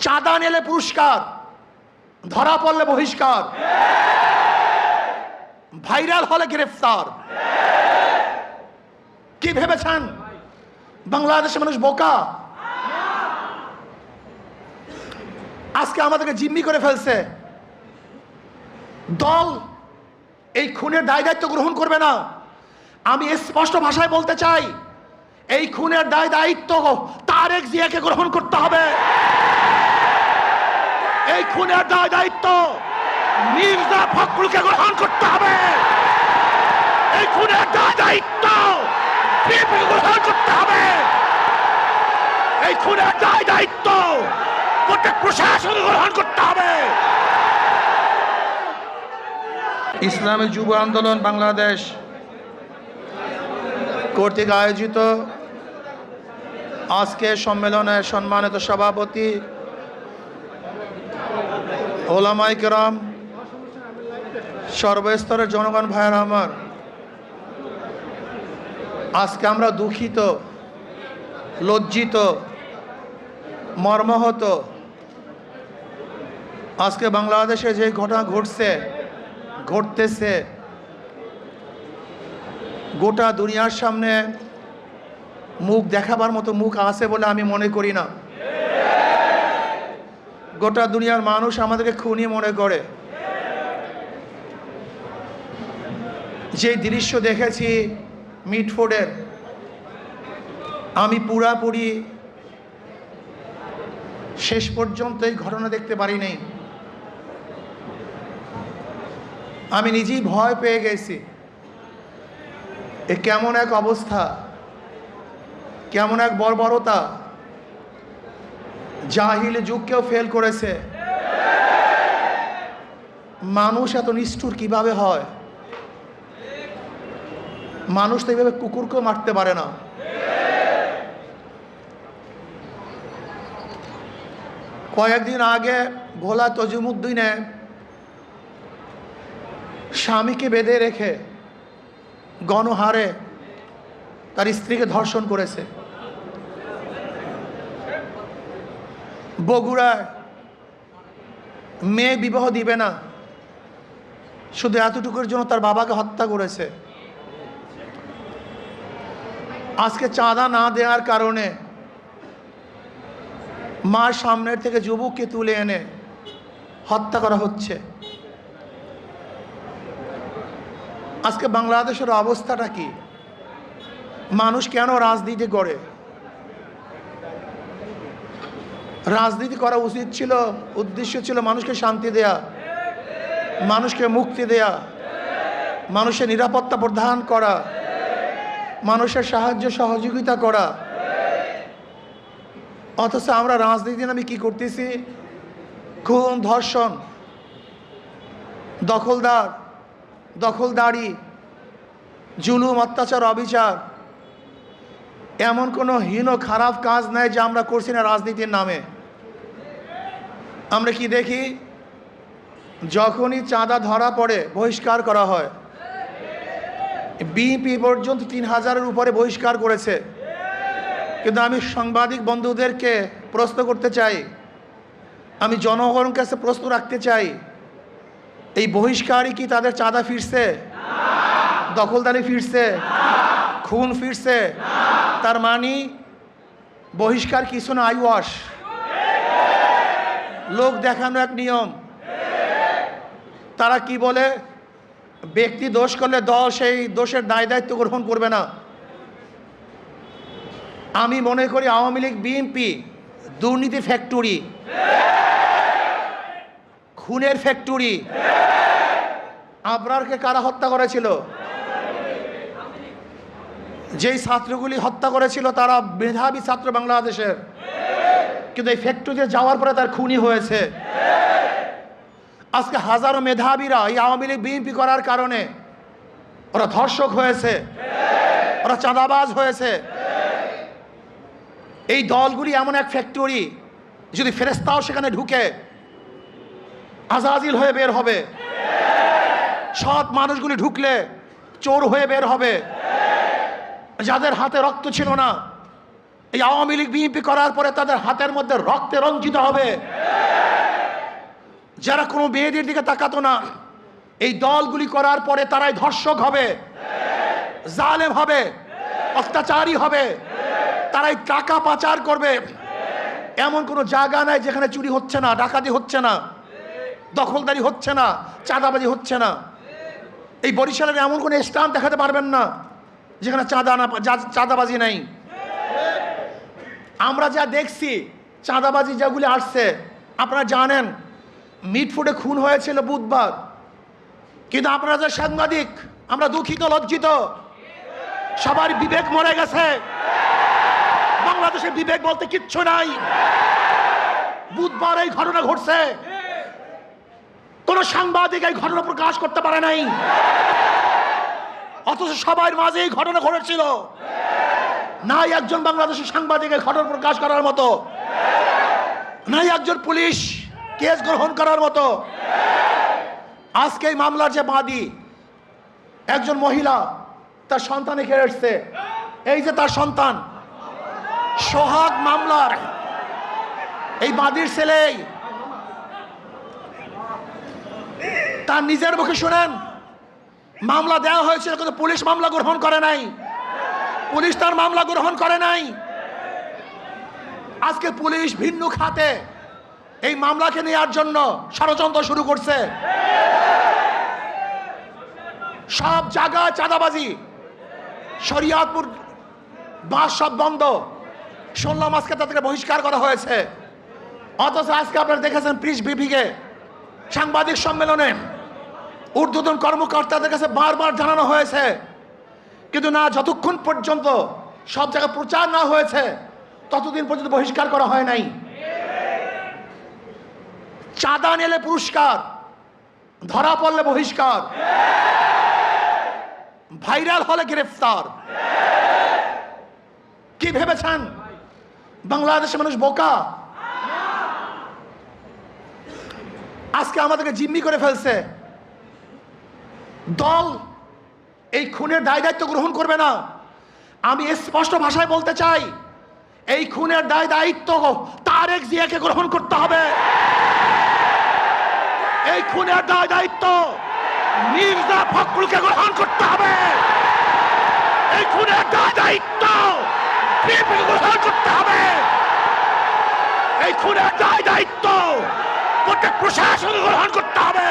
চাঁদা নিলে পুরস্কার, ধরা পড়লে বহিষ্কার, ভাইরাল হলে গ্রেফতার। কি ভেবেছেন বাংলাদেশের মানুষ বোকা? আজকে আমাদেরকে জিম্মি করে ফেলছে। দল এই খুনের দায় দায়িত্ব গ্রহণ করবে না। আমি স্পষ্ট ভাষায় বলতে চাই, এই খুনের দায় দায়িত্ব তারেক জিয়াকে গ্রহণ করতে হবে। এই খুনের দায় দায়িত্ব মির্জা ফখরুলকে গ্রহণ করতে হবে। এই খুনের দায় দায়িত্ব বিএনপিকে গ্রহণ করতে হবে। এই খুনের দায় দায়িত্ব প্রত্যেক প্রশাসন গ্রহণ করতে হবে। ইসলামী যুব আন্দোলন বাংলাদেশ কর্তৃক আয়োজিত আজকে সম্মেলনের সম্মানিত সভাপতি ওলামায়ে কেরাম, সর্বস্তরের জনগণ ভাইয়েরা আমার, আজকে আমরা দুঃখিত, লজ্জিত, মর্মাহত। আজকে বাংলাদেশে যে ঘটনা ঘটতেছে গোটা দুনিয়ার সামনে মুখ দেখাবার মতো মুখ আছে বলে আমি মনে করি না। গোটা দুনিয়ার মানুষ আমাদেরকে খুনি মনে করে। যে দৃশ্য দেখেছি মিটফোর্ডের, আমি পুরাপুরি শেষ পর্যন্ত এই ঘটনা দেখতে পারি নাই। আমি নিজেই ভয় পেয়ে গেছি। এ কেমন এক অবস্থা, কেমন এক বর্বরতা! জাহিল যুগকেও ফেল করেছে। মানুষ এত নিষ্ঠুর কিভাবে হয়? মানুষ তো এইভাবে কুকুরকেও মারতে পারে না। কয়েকদিন আগে ভোলা তজিমুদ্দিনে স্বামীকে বেঁধে রেখে গণহারে তার স্ত্রীকে ধর্ষণ করেছে। বগুড়ায় মেয়ে বিবাহ দিবে না, শুধু এতটুকুর জন্য তার বাবাকে হত্যা করেছে। আজকে চাঁদা না দেওয়ার কারণে মার সামনের থেকে যুবককে তুলে এনে হত্যা করা হচ্ছে। আজকে বাংলাদেশের অবস্থাটা কি? মানুষ কেন রাজনীতি করে? রাজনীতি করা উচিত ছিল, উদ্দেশ্য ছিল মানুষকে শান্তি দেয়া, মানুষকে মুক্তি দেয়া, মানুষের নিরাপত্তা প্রদান করা, মানুষের সাহায্য সহযোগিতা করা। অথচ আমরা রাজনীতি নামে কি করতেছি? খুন, ধর্ষণ, দখলদারি, জুলুম, অত্যাচার, অবিচার। এমন কোনো হীন খারাপ কাজ নাই যে আমরা করছি না রাজনীতির নামে। আমরা কি দেখি? যখনই চাঁদা ধরা পড়ে বহিষ্কার করা হয়। বিএনপি পর্যন্ত 3000-এর উপরে বহিষ্কার করেছে। কিন্তু আমি সাংবাদিক বন্ধুদেরকে প্রশ্ন করতে চাই, আমি জনগণের কাছে প্রশ্ন রাখতে চাই, এই বহিষ্কারই কি তাদের চাঁদা ফিরছে? দখলদারি ফিরছে? খুন ফিরছে? তার মানে বহিষ্কার কিছু না, আইওয়াশ, লোক দেখানো এক নিয়ম। তারা কি বলে? ব্যক্তি দোষ করলে দল সেই দোষের দায় দায়িত্ব গ্রহণ করবে না। আমি মনে করি আওয়ামী লীগ, বিএনপি দুর্নীতি ফ্যাক্টরি, খুনের ফ্যাক্টরি। আবরারকে কারা হত্যা করেছিল? যেই ছাত্রগুলি হত্যা করেছিল তারা মেধাবী ছাত্র বাংলাদেশের, কিন্তু এই ফ্যাক্টরিতে যাওয়ার পরে তার খুনি হয়েছে। আজকে হাজারো মেধাবীরা এই আওয়ামী লীগ, বিএনপি করার কারণে ওরা ধর্ষক হয়েছে, ওরা চাঁদাবাজ হয়েছে। এই দলগুলি এমন এক ফ্যাক্টরি, যদি ফেরেশতাও সেখানে ঢুকে আজাজিল হয়ে বের হবে। সৎ মানুষগুলি ঢুকলে চোর হয়ে বের হবে। যাদের হাতে রক্ত ছিল না, এই আওয়ামী লীগ বিএনপি করার পরে তাদের হাতের মধ্যে রক্তে রঞ্জিত হবে। যারা কোনো মেয়েদের দিকে তাকাতো না, এই দলগুলি করার পরে তারাই ধর্ষক হবে, জালেম হবে, অত্যাচারী হবে, তারাই টাকা পাচার করবে। এমন কোনো জায়গা নাই যেখানে চুরি হচ্ছে না, ডাকাতি হচ্ছে না, দখলদারি হচ্ছে না, চাঁদাবাজি হচ্ছে না। এই বরিশালের এমন কোনো স্থান দেখাতে পারবেন না যেখানে চাঁদাবাজি নাই। আমরা যা দেখছি চাঁদাবাজি যেগুলি আসছে, আপনারা জানেন মিটফুটে খুন হয়েছিল বুধবার, কিন্তু আপনারা যে সাংবাদিক, আমরা দুঃখিত, লজ্জিত, সবার বিবেক মরে গেছে। বাংলাদেশের বিবেক বলতে কিচ্ছু নাই। বুধবার এই ঘটনা ঘটছে, কোন সাংবাদিক এই ঘটনা প্রকাশ করতে পারে নাই, অথচ সবার মাঝে এই ঘটনা ঘটেছিল। নাই একজন বাংলাদেশের সাংবাদিকের ঘটনা প্রকাশ করার মতো, নাই একজন পুলিশ কেস গ্রহণ করার মতো। আজকে এই মামলার যে বাদী, একজন মহিলা, তার সন্তান এখানে এসছে। এই যে তার সন্তান, সোহাগ মামলার এই বাদীর ছেলে, তার নিজের মুখে শুনেন মামলা দেওয়া হয়েছিল, কিন্তু পুলিশ মামলা গ্রহণ করে নাই। পুলিশ তার মামলা গ্রহণ করে নাই। আজকে পুলিশ ভিন্ন খাতে এই মামলাকে নেওয়ার জন্য ষড়যন্ত্র শুরু করছে। সব জায়গায় চাঁদাবাজি, শরিয়াতপুর বাস সব বন্ধ। শুনলাম আজকে তাদেরকে বহিষ্কার করা হয়েছে। অথচ আজকে আপনারা দেখেছেন প্রেস ব্রিফিংয়ে, সাংবাদিক সম্মেলনে ঊর্ধ্বতন কর্মকর্তাদের কাছে বারবার জানানো হয়েছে, কিন্তু না, যতক্ষণ পর্যন্ত সব জায়গায় প্রচার না হয়েছে ততদিন পর্যন্ত বহিষ্কার করা হয় নাই। চাঁদা নিলে পুরস্কার, ধরা পড়লে বহিষ্কার, ভাইরাল হলে গ্রেফতার। কি ভেবেছেন বাংলাদেশের মানুষ বোকা? আজকে আমাদেরকে জিম্মি করে ফেলছে। দল এই খুনের দায় দায়িত্ব গ্রহণ করবে না। আমি স্পষ্ট ভাষায় বলতে চাই, এই খুনের দায় দায়িত্ব তারেক জিয়াকে গ্রহণ করতে হবে। এই খুনের দায় দায়িত্ব মির্জা ফখরুলকে গ্রহণ করতে হবে। এই খুনের দায় দায়িত্ব বিএনপিকে গ্রহণ করতে হবে। এই খুনের দায় দায়িত্ব প্রত্যেক প্রশাসনকে গ্রহণ করতে হবে।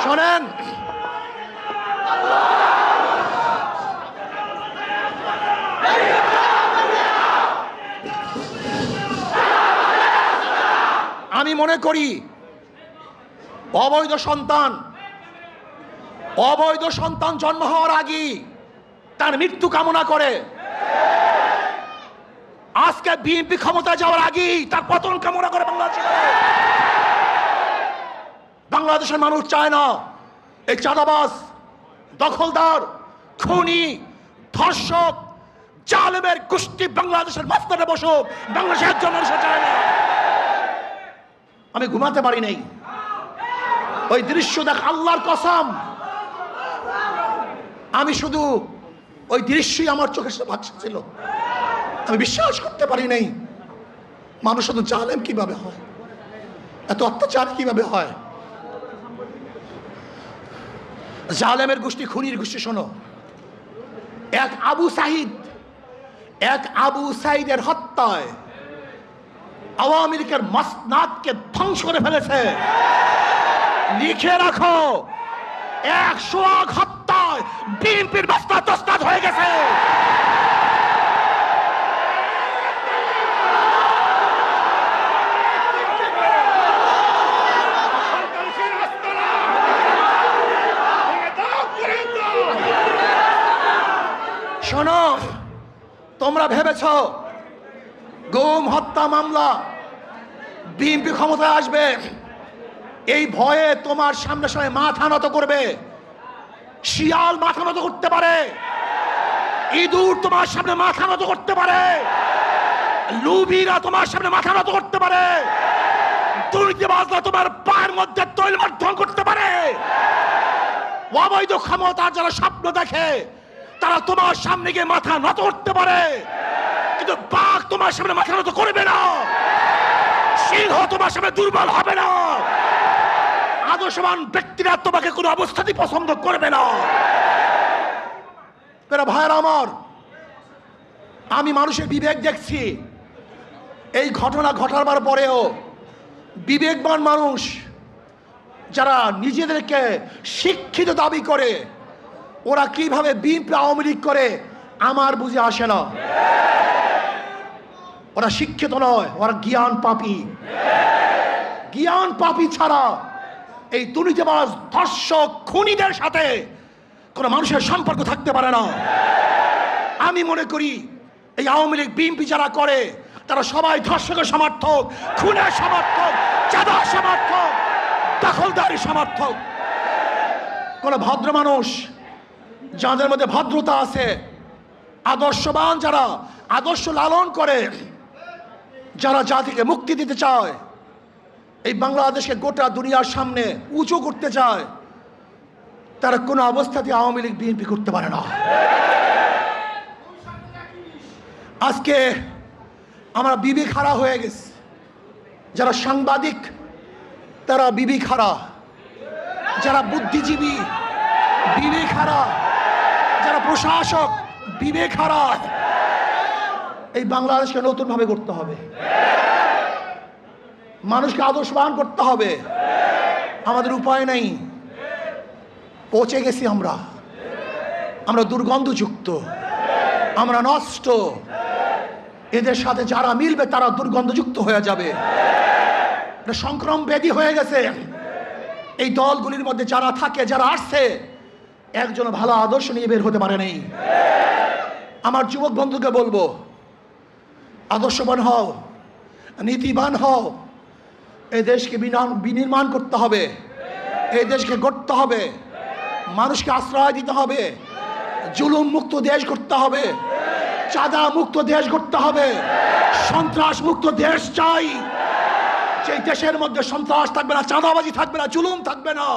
শোনেন, আমি মনে করি অবৈধ সন্তান জন্ম হওয়ার আগেই তার মৃত্যু কামনা করে। আজকে বিএনপি ক্ষমতা যাওয়ার আগেই তার পতন কামনা করে বাংলাদেশের মানুষ চায় না এই চাঁদাবাজ, দখলদার, খুনি, ধর্ষক, জালেমের গোষ্ঠী বাংলাদেশের মাঝখানে বসুক। বাংলাদেশের একজন মানুষ চায় না। আমি ঘুমাতে পারি নাই, ওই দৃশ্য দেখ, আল্লাহর কসম, আমি শুধু ওই দৃশ্যই আমার চোখের সামনে ভাসছিল। আমি বিশ্বাস করতে পারি নাই মানুষ শুধু জালেম কিভাবে হয়, এত অত্যাচার কিভাবে হয়। জালেমের গোষ্ঠী, খুনির গোষ্ঠী। শোনো, এক আবু সাইদের হত্যায় আওয়ামী লীগের মাসনাদকে ধ্বংস করে ফেলেছে। লিখে রাখো, 100 হত্যায় বিএনপির মাসনাদ তসনাদ হয়ে গেছে। শোনো, তোমরা ভেবেছ গুম হত্যা মামলা বিএনপি ক্ষমতায় আসবে, এই ভয়ে তোমার সামনে সামনে মাথা নত করবে। শিয়াল মাথা নত করতে পারে, ইঁদুর তোমার সামনে মাথা নত করতে পারে, লুবিরা তোমার সামনে মাথা নত করতে পারে, দুর্নীতিবাজরা তোমার পায়ের মধ্যে তৈল মাধ্যম করতে পারে। অবৈধ ক্ষমতার যারা স্বপ্ন দেখে তারা তোমার সামনে গিয়ে মাথা নত করতে পারে, কিন্তু বাঘ তোমার সামনে মাথা নত করবে না, সিংহ তোমার সামনে দুর্বল হবে না, আদর্শবান ব্যক্তিরা তোমাকে কোনো অবস্থাতেই পছন্দ করবে না। ভাইয়েরা আমার, আমি মানুষের বিবেক দেখছি। এই ঘটনা ঘটাবার পরেও বিবেকবান মানুষ যারা নিজেদেরকে শিক্ষিত দাবি করে, ওরা কিভাবে বিএনপি আওয়ামী লীগ করে আমার বুঝে আসে না। ওরা শিক্ষিত নয়, ওরা জ্ঞান পাপী। জ্ঞান পাপী ছাড়া এই দুর্নীতিবাজ ধর্ষক খুনিদের সাথে কোনো মানুষের সম্পর্ক থাকতে পারে না। আমি মনে করি এই আওয়ামী লীগ বিএনপি যারা করে তারা সবাই ধর্ষকের সমর্থক, খুনের সমর্থক, চাঁদার সমর্থক, দখলদারি সমর্থক। কোন ভদ্র মানুষ যাদের মধ্যে ভদ্রতা আছে, আদর্শবান যারা আদর্শ লালন করে, যারা জাতিকে মুক্তি দিতে চায়, এই বাংলাদেশকে গোটা দুনিয়ার সামনে উঁচু করতে চায়, তারা কোনো অবস্থাতে আওয়ামী লীগ বিএনপি করতে পারে না। আজকে আমরা বিবেক হারা হয়ে গেছি। যারা সাংবাদিক তারা বিবেক হারা, যারা বুদ্ধিজীবী বিবেক হারা, যারা প্রশাসক বিবেক হারা। এই বাংলাদেশকে নতুনভাবে করতে হবে, মানুষকে আদর্শবান করতে হবে। আমাদের উপায় নেই, পচে গেছি আমরা, আমরা দুর্গন্ধযুক্ত, আমরা নষ্ট। এদের সাথে যারা মিলবে তারা দুর্গন্ধযুক্ত হয়ে যাবে, এটা সংক্রমণ ব্যাধি হয়ে গেছে। এই দলগুলির মধ্যে যারা থাকে, যারা আসছে, একজন ভালো আদর্শ নিয়ে বের হতে পারে নাই। আমার যুবক বন্ধুকে বলবো, আদর্শবান হও, নীতিবান হও। এই দেশকে বিনির্মাণ করতে হবে, এই দেশকে গড়তে হবে, মানুষকে আশ্রয় দিতে হবে, জুলুম মুক্ত দেশ করতে হবে, চাঁদা মুক্ত দেশ করতে হবে, সন্ত্রাস মুক্ত দেশ চাই। সেই দেশের মধ্যে সন্ত্রাস থাকবে না, চাঁদাবাজি থাকবে না, জুলুম থাকবে না,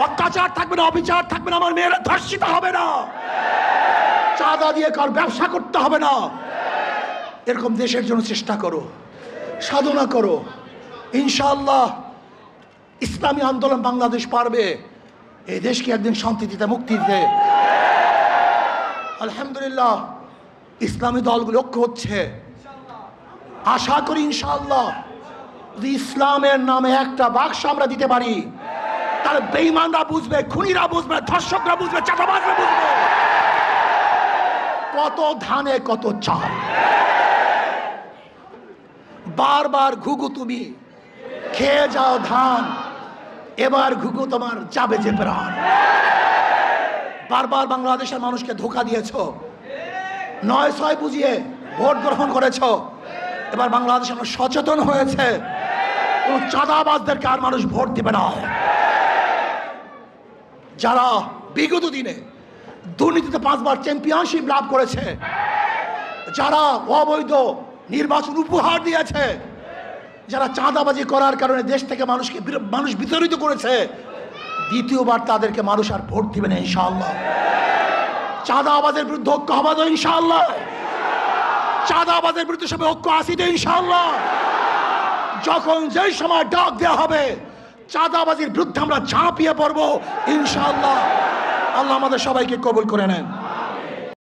অত্যাচার থাকবে না, অবিচার থাকবে না, আমার মেয়েরা ধর্ষিত হবে না, চাঁদা দিয়ে কার ব্যবসা করতে হবে না। এরকম দেশের জন্য চেষ্টা করো, সাধনা করো। ইনশাআল্লাহ ইসলামী আন্দোলন বাংলাদেশ পারবে এই দেশকে একদিন শান্তি দিতে, মুক্তি দিতে। আলহামদুলিল্লাহ ইসলামী দলগুলো ঐক্য হচ্ছে। আশা করি ইনশাআল্লাহ যদি ইসলামের নামে একটা বাক্স আমরা দিতে পারি, তাহলে বেঈমানরা বুঝবে, খুনিরা বুঝবে, ধর্ষকরা বুঝবে, চাঁদাবাজরা বুঝবে কত ধানে কত চাল। বারবার ঘুঘু তুমি খেয়ে যাও ধান, এবার ঘুঘু তোমার যাবে যে প্রাণ। বারবার বাংলাদেশের মানুষকে ধোঁকা দিয়েছ, ৯-৬ বুঝিয়ে ভোট গ্রহণ করেছ। এবার বাংলাদেশ সচেতন হয়েছে, কোন চাঁদাবাজদেরকে আর মানুষ ভোট দিবে না। যারা বিগত দিনে দুর্নীতিতে 5 বার চ্যাম্পিয়নশিপ লাভ করেছে, যারা অবৈধ নির্বাচন উপহার দিয়েছে, যারা চাঁদাবাজি করার কারণে দেশ থেকে মানুষ বিতাড়িত করেছে, দ্বিতীয়বার তাদেরকে মানুষ আর ভোট দিবে না ইনশাআল্লাহ। চাঁদাবাজের বিরুদ্ধে ঐক্য হবে তো ইনশাআল্লাহ, চাঁদাবাজের বিরুদ্ধে সবাই ঐক্য আসি তো ইনশাআল্লাহ। যখন যেই সময় ডাক দেওয়া হবে চাঁদাবাজির বিরুদ্ধে আমরা ঝাঁপিয়ে পড়বো ইনশাআল্লাহ। আল্লাহ আমাদের সবাইকে কবুল করে নেন।